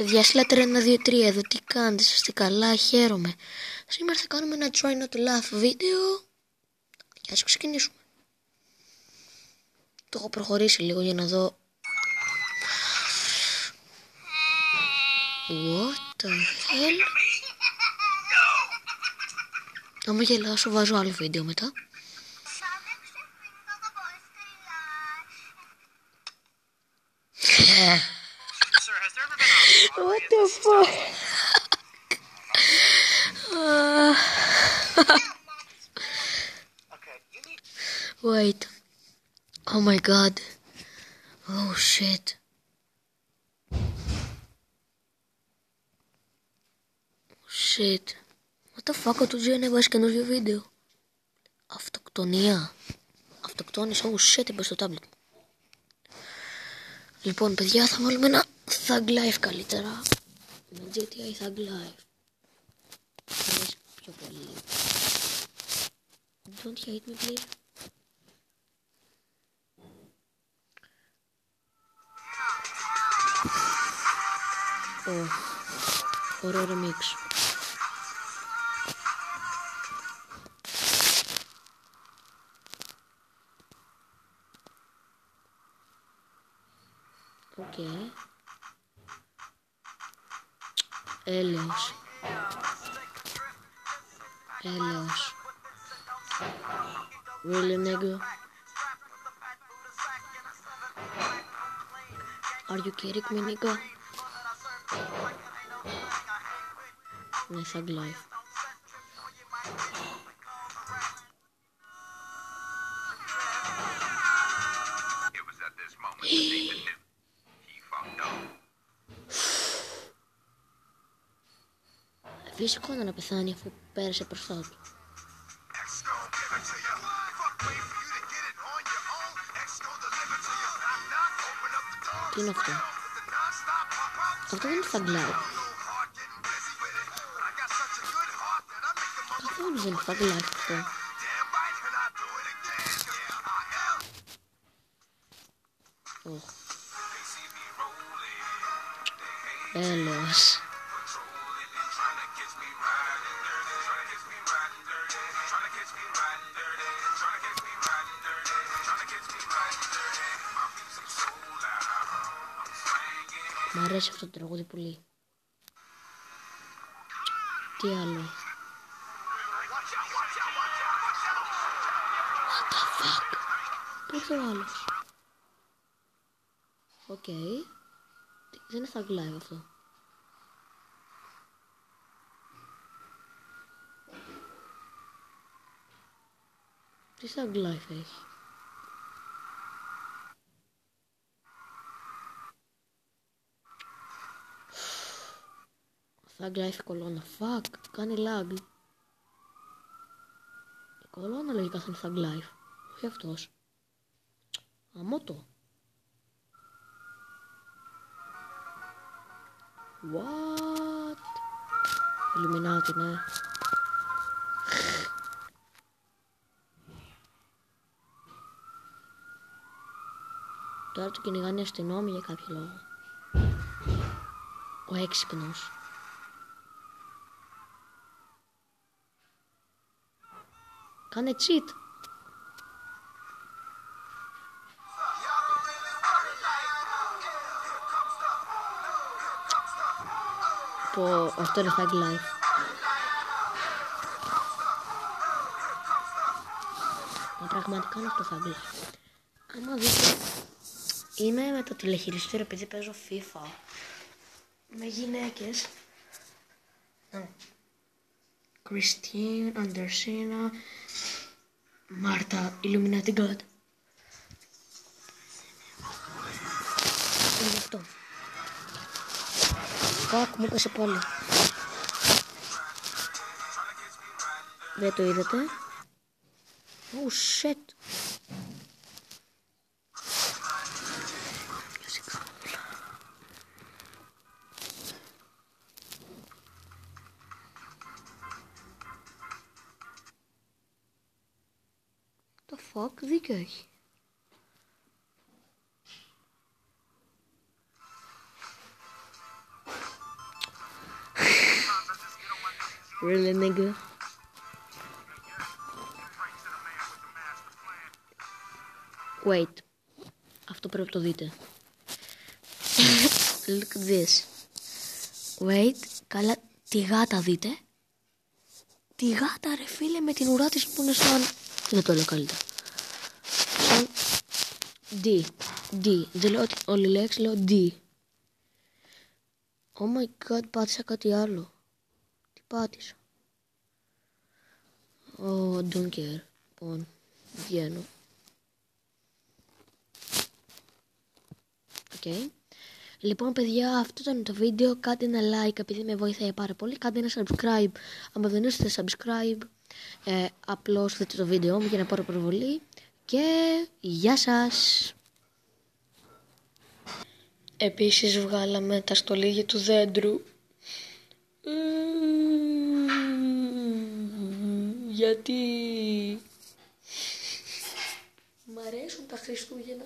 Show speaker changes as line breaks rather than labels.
Παιδιά, Slater 1-2-3, εδώ τι κάνετε, είστε καλά, χαίρομαι. Σήμερα θα κάνουμε ένα try not to laugh βίντεο. Και ας ξεκινήσουμε. Το έχω προχωρήσει λίγο για να δω. What the hell? Άμα γελάσω βάζω άλλο βίντεο μετά. What the fuck? Wait. Oh my god. Oh shit. Shit. What the fuck, ο Τουτζι ανέβασε καινούριο βίντεο. Αυτοκτονία. Αυτοκτόνησε. Oh shit, είπα στο tablet. Λοιπόν, παιδιά, θα βάλουμε ένα Thug Life καλύτερα. Με GTA Thug Life. Θα αρέσει πιο πολύ. Don't hate me, please. Ωραίο remix. Οκ. Έλεος. Έλεος. Really, nigga? Are you kidding me, nigga? Ναι, Thug Life. Φυσικό να πεθάνει αφού πέρασε μπροστά του. Τι είναι αυτό? Αυτό δεν είναι Thug Life. Καθόλου δεν είναι Thug Life αυτό. Έλεος. Μ' αρέσει αυτό το τραγούδι πολύ. Τι άλλο? What the fuck? Πού ήρθε ο άλλος? Οκ. Δεν είναι Thug Life αυτό. Τι Thug Life έχει? Thug Life κολόνα. Fuck, κάνει lag. Η κολόνα λογικά θα είναι Thug Life. Όχι αυτός. Αμότο. What? Illuminati, ναι. Τώρα του κυνηγάνε οι αστυνόμοι για κάποιο λόγο. Ο έξυπνος. Κάνε cheat. Αυτό είναι Thug Life. Μα πραγματικά είναι αυτό Thug Life. Άμα δείτε, είμαι με το τηλεχειριστήριο επειδή παίζω FIFA με γυναίκες. Κριστίν, Αντερσίνα, Μάρτα, Illuminati God. Είναι αυτό. Fuck, μου έπεσε πάλι. Δεν το είδατε? Oh shit. Το fuck, δίκιο έχει. Really, nigga. Wait. Αυτό πρέπει να το δείτε. Look at this. Wait. Καλά. Τη γάτα δείτε. Τη γάτα ρε φίλε με την ουρά της που είναι σαν... Δεν το λέω καλύτερα. Σαν... D. Δεν λέω όλη λέξη, λέω D. Oh my god, πάτησα κάτι άλλο. Τι πάτησα? Oh, don't care. Λοιπόν, βγαίνω. Okay. Λοιπόν παιδιά, αυτό ήταν το βίντεο. Κάντε ένα like επειδή με βοηθάει πάρα πολύ. Κάντε ένα subscribe άμα δεν είστε subscribe. Απλώς δείτε το βίντεο μου για να πάρω προβολή. Και γεια σας. Επίσης βγάλαμε τα στολίδια του δέντρου. Γιατί μ' αρέσουν τα Χριστούγεννα.